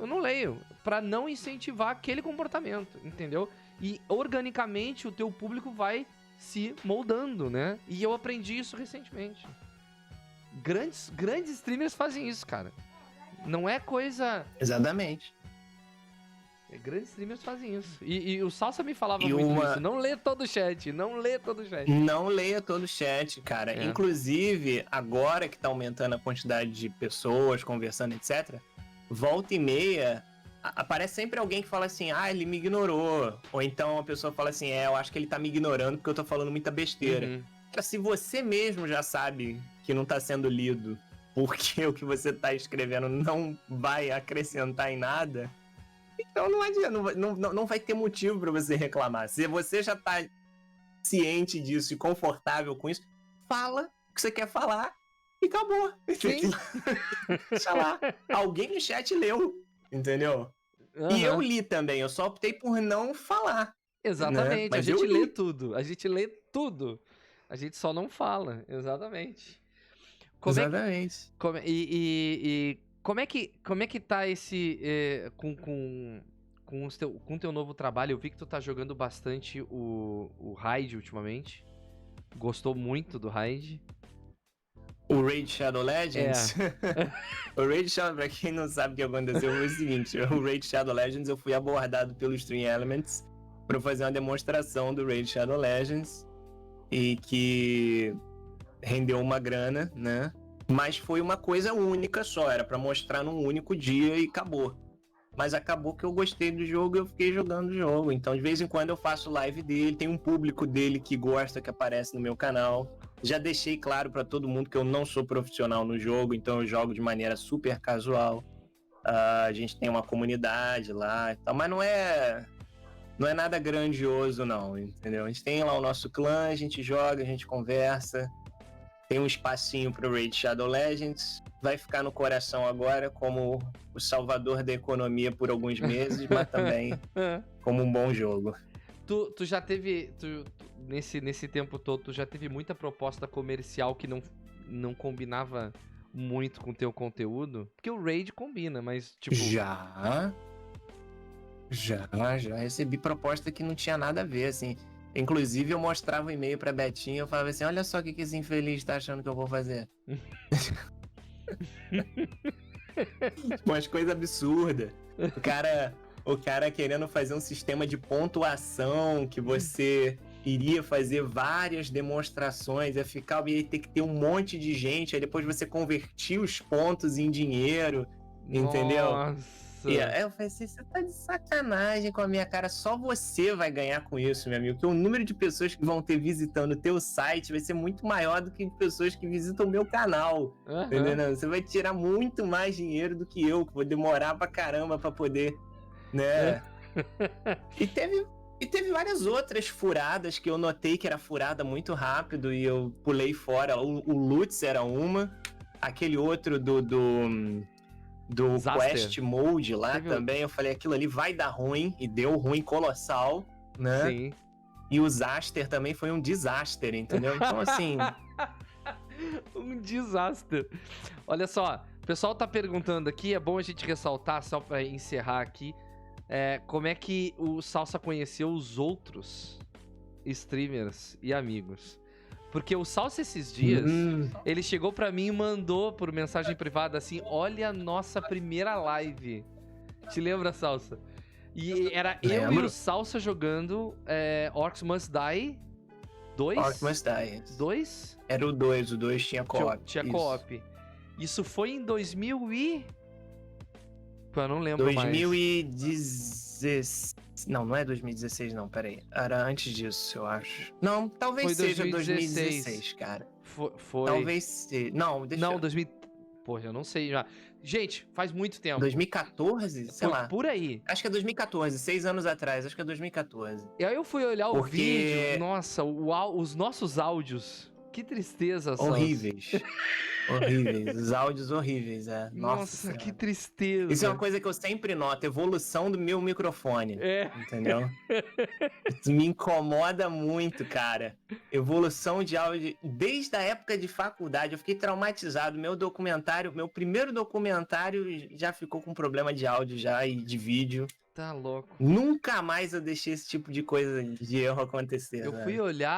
não leio, para não incentivar aquele comportamento, entendeu? E organicamente o teu público vai se moldando, né? E eu aprendi isso recentemente. Grandes streamers fazem isso, cara. Não é coisa... Exatamente. Grandes streamers fazem isso. E o Salsa me falava muito isso. Não lê todo o chat. Não leia todo o chat, cara. Inclusive, agora que tá aumentando a quantidade de pessoas conversando, etc., volta e meia, aparece sempre alguém que fala assim, ele me ignorou. Ou então a pessoa fala assim, eu acho que ele tá me ignorando porque eu tô falando muita besteira. Uhum. Se você mesmo já sabe que não tá sendo lido porque o que você tá escrevendo não vai acrescentar em nada, então não adianta, não vai ter motivo para você reclamar. Se você já tá ciente disso e confortável com isso, fala o que você quer falar e acabou. Sim. Deixa lá. Alguém no chat leu, entendeu? Uhum. E eu li também, eu só optei por não falar. Exatamente, né? A gente lê tudo. A gente só não fala, exatamente. Exatamente. Como é que tá esse... com o teu novo trabalho? Eu vi que tu tá jogando bastante o Raid ultimamente. Gostou muito do Raid. O Raid Shadow Legends? O Raid Shadow, pra quem não sabe o que aconteceu, foi o seguinte. O Raid Shadow Legends, eu fui abordado pelo Stream Elements pra fazer uma demonstração do Raid Shadow Legends. E que rendeu uma grana, né? Mas foi uma coisa única só, era pra mostrar num único dia e acabou. Mas acabou que eu gostei do jogo e eu fiquei jogando o jogo. Então, de vez em quando eu faço live dele, tem um público dele que gosta, que aparece no meu canal. Já deixei claro pra todo mundo que eu não sou profissional no jogo, então eu jogo de maneira super casual. A gente tem uma comunidade lá e tal, mas não é nada grandioso, não, entendeu? A gente tem lá o nosso clã, a gente joga, a gente conversa, tem um espacinho pro Raid Shadow Legends, vai ficar no coração agora como o salvador da economia por alguns meses, mas também como um bom jogo. Tu já teve, nesse tempo todo, tu já teve muita proposta comercial que não combinava muito com o teu conteúdo? Porque o Raid combina, mas tipo... Já recebi proposta que não tinha nada a ver, assim. Inclusive, eu mostrava o e-mail pra Betinho e eu falava assim, olha só o que esse infeliz tá achando que eu vou fazer. Umas coisas absurdas. O cara querendo fazer um sistema de pontuação que você iria fazer várias demonstrações, ia ter que ter um monte de gente, aí depois você convertia os pontos em dinheiro, entendeu? Nossa! E aí eu falei assim, você tá de sacanagem com a minha cara, só você vai ganhar com isso, meu amigo, porque o número de pessoas que vão ter visitando o teu site vai ser muito maior do que de pessoas que visitam o meu canal, entendeu? Você vai tirar muito mais dinheiro do que eu, que vou demorar pra caramba pra poder, né? E teve várias outras furadas que eu notei que era furada muito rápido e eu pulei fora. O Lutz era uma, aquele outro do Quest Mode lá também, eu falei, aquilo ali vai dar ruim, e deu ruim colossal, né? Sim. E o Zaster também foi um desastre, entendeu? Então, assim... um desastre. Olha só, o pessoal tá perguntando aqui, é bom a gente ressaltar, só pra encerrar aqui, como é que o Salsa conheceu os outros streamers e amigos. Porque o Salsa esses dias, ele chegou pra mim e mandou por mensagem privada assim, olha a nossa primeira live. Te lembra, Salsa? E era eu e o Salsa jogando Orcs Must Die 2? Orcs Must Die. 2? Era o 2 tinha co-op. Tinha co-op. Isso foi em 2000 e... Eu não lembro 2016... Não é 2016 não, peraí. Era antes disso, eu acho. Não, talvez foi seja 2016, cara. Foi. Talvez seja. Não, deixa eu... Não, 2000... Porra, eu não sei já. Gente, faz muito tempo. 2014? Sei lá. Por aí. Acho que é 2014, 6 aanos atrás. Acho que é 2014. E aí eu fui olhar o vídeo. Nossa, os nossos áudios. Que tristeza, horríveis. Horríveis. Os áudios horríveis, Nossa, que tristeza. Isso é uma coisa que eu sempre noto, evolução do meu microfone. Entendeu? Isso me incomoda muito, cara. Evolução de áudio. Desde a época de faculdade, eu fiquei traumatizado. Meu primeiro documentário já ficou com problema de áudio já e de vídeo. Tá louco. Nunca mais eu deixei esse tipo de coisa, de erro acontecer.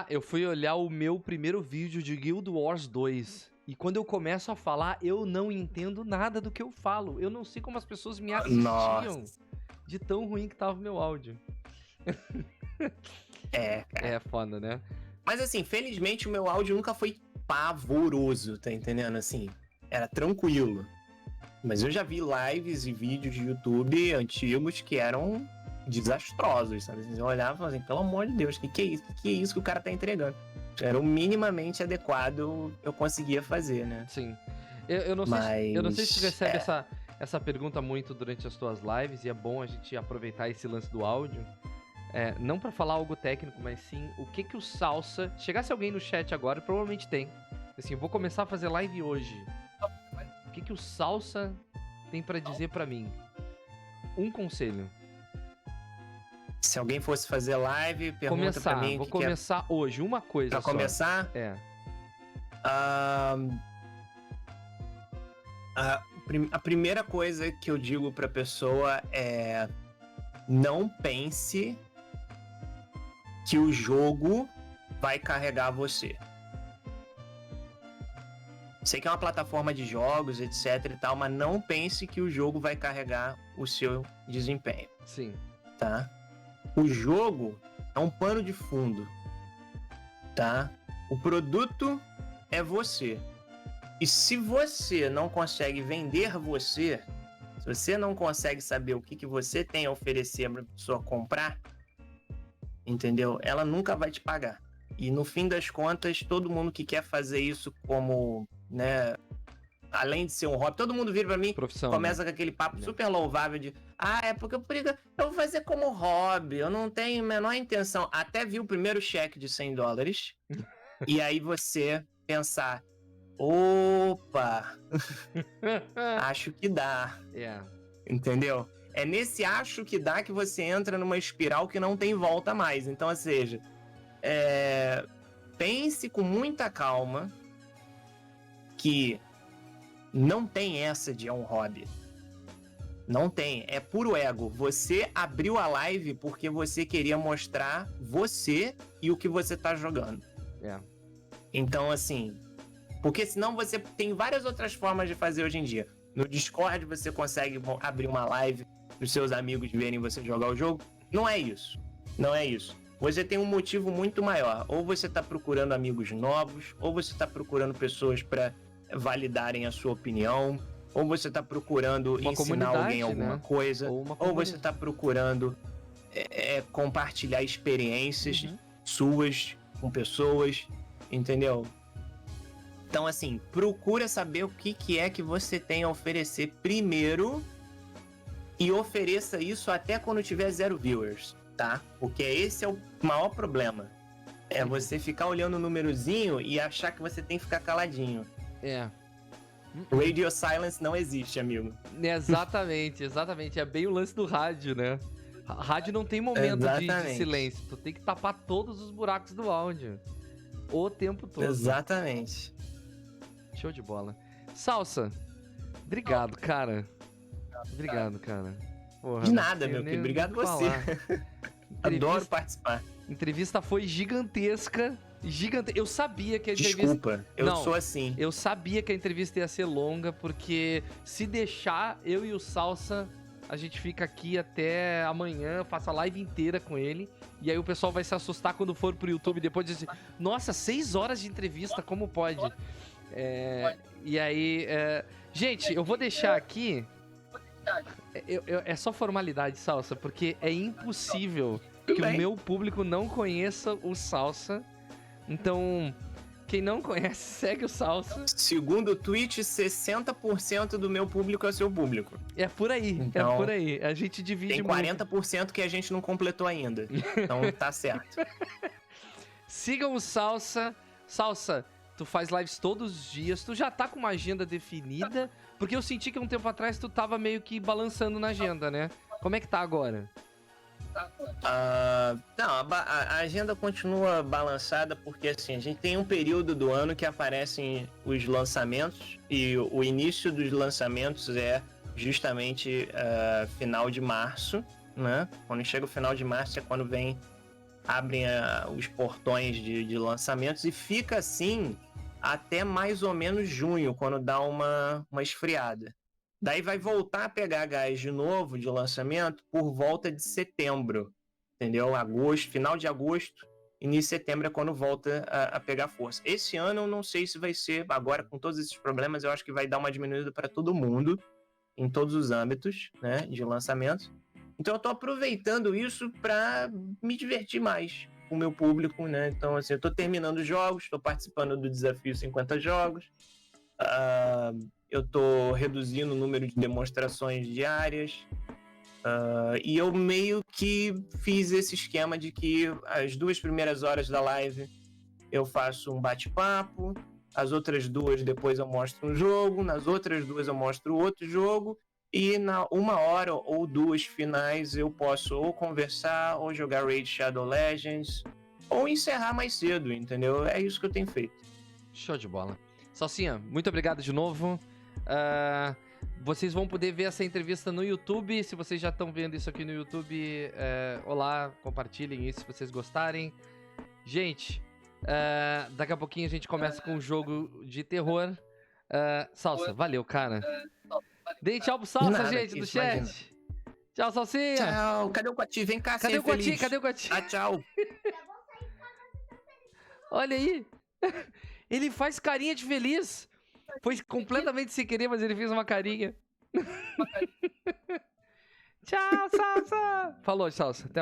Eu fui olhar o meu primeiro vídeo de Guild Wars 2. E quando eu começo a falar, eu não entendo nada do que eu falo. Eu não sei como as pessoas me assistiam. Nossa. De tão ruim que tava o meu áudio. Cara. É foda, né? Mas assim, felizmente o meu áudio nunca foi pavoroso, tá entendendo? Assim, era tranquilo. Mas eu já vi lives e vídeos de YouTube antigos que eram desastrosos, sabe? Você olhava e falava assim, pelo amor de Deus, que é isso que o cara tá entregando? Era o minimamente adequado, eu conseguia fazer, né? Sim. Eu não sei se tu recebe essa pergunta muito durante as tuas lives, e é bom a gente aproveitar esse lance do áudio. Não pra falar algo técnico, mas sim o que o Salsa... Chegasse alguém no chat agora, provavelmente tem. Assim, vou começar a fazer live hoje. O que o Salsa tem pra dizer pra mim? Um conselho. Se alguém fosse fazer live, pergunta pra mim... Vou começar hoje, uma coisa pra só. Pra começar? A primeira coisa que eu digo pra pessoa é... Não pense que o jogo vai carregar você. Sei que é uma plataforma de jogos, etc e tal, mas não pense que o jogo vai carregar o seu desempenho. Sim. Tá? O jogo é um pano de fundo, tá? O produto é você. E se você não consegue vender você, se você não consegue saber o que você tem a oferecer para a pessoa comprar, entendeu? Ela nunca vai te pagar. E no fim das contas, todo mundo que quer fazer isso como, né, além de ser um hobby, todo mundo vira pra mim, Profissão, começa com aquele papo super louvável de é porque eu vou fazer como hobby, eu não tenho a menor intenção. Até vi o primeiro cheque de $100 e aí você pensar, opa, acho que dá. Entendeu? É nesse acho que dá que você entra numa espiral que não tem volta mais. Então, ou seja, pense com muita calma que não tem essa de um hobby. Não tem. É puro ego. Você abriu a live porque você queria mostrar você e o que você tá jogando. Então, assim... Porque senão você tem várias outras formas de fazer hoje em dia. No Discord você consegue abrir uma live para os seus amigos verem você jogar o jogo. Não é isso. Não é isso. Você tem um motivo muito maior. Ou você está procurando amigos novos, ou você está procurando pessoas para validarem a sua opinião, ou você está procurando ensinar alguém alguma coisa, ou você está procurando compartilhar experiências suas com pessoas, entendeu? Então, assim, procura saber o que é que você tem a oferecer primeiro e ofereça isso até quando tiver 0 viewers, tá? Porque esse é o maior problema. É você ficar olhando o númerozinho e achar que você tem que ficar caladinho. Radio silence não existe, amigo. Exatamente, exatamente. É bem o lance do rádio, né? Rádio não tem momento de silêncio. Tu tem que tapar todos os buracos do áudio. O tempo todo. Exatamente. Show de bola. Salsa, obrigado, cara. Obrigado, cara. Porra, de nada, meu querido. Obrigado você. Adoro participar. Entrevista foi gigantesca. Eu sabia que a entrevista... Desculpa, eu sou assim. Eu sabia que a entrevista ia ser longa, porque se deixar, eu e o Salsa, a gente fica aqui até amanhã, faço a live inteira com ele, e aí o pessoal vai se assustar quando for pro YouTube depois de dizer, nossa, 6 horas de entrevista, como pode? E aí... Gente, eu vou deixar aqui... É só formalidade, Salsa, porque é impossível que o meu público não conheça o Salsa. Então, quem não conhece, segue o Salsa. Segundo o Twitch, 60% do meu público é seu público. É por aí, então, é por aí. A gente divide tem 40% que a gente não completou ainda. Então tá certo. Sigam o Salsa. Salsa, tu faz lives todos os dias, tu já tá com uma agenda definida, porque eu senti que um tempo atrás tu tava meio que balançando na agenda, né? Como é que tá agora? Não, a agenda continua balançada porque assim, a gente tem um período do ano que aparecem os lançamentos e o início dos lançamentos é justamente final de março, né? Quando chega o final de março é quando abrem os portões de lançamentos e fica assim até mais ou menos junho, quando dá uma esfriada. Daí vai voltar a pegar gás de novo de lançamento por volta de setembro, entendeu? Agosto, final de agosto, início de setembro é quando volta a pegar força. Esse ano eu não sei se vai ser, agora com todos esses problemas, eu acho que vai dar uma diminuída para todo mundo, em todos os âmbitos, né, de lançamento. Então eu tô aproveitando isso para me divertir mais com o meu público, né? Então assim, eu tô terminando os jogos, tô participando do desafio 50 jogos, eu tô reduzindo o número de demonstrações diárias, e eu meio que fiz esse esquema de que as 2 primeiras horas da live eu faço um bate-papo, as outras 2 depois eu mostro um jogo, nas outras 2 eu mostro outro jogo, e na 1 hora ou 2 finais eu posso ou conversar, ou jogar Raid Shadow Legends, ou encerrar mais cedo, entendeu? É isso que eu tenho feito. Show de bola. Salsinha, muito obrigado de novo. Vocês vão poder ver essa entrevista no YouTube. Se vocês já estão vendo isso aqui no YouTube, olá, compartilhem isso se vocês gostarem. Gente, daqui a pouquinho a gente começa com um jogo de terror. Salsa, valeu, cara. Dei tchau pro Salsa, nada, gente, do chat. Imagina. Tchau, Salsinha. Tchau. Cadê o Coati? Vem cá, cadê o Coati? Cadê o Coati? Tchau. Olha aí. Ele faz carinha de feliz. Foi completamente sem querer, mas ele fez uma carinha. Tchau, Salsa. Falou, Salsa. Até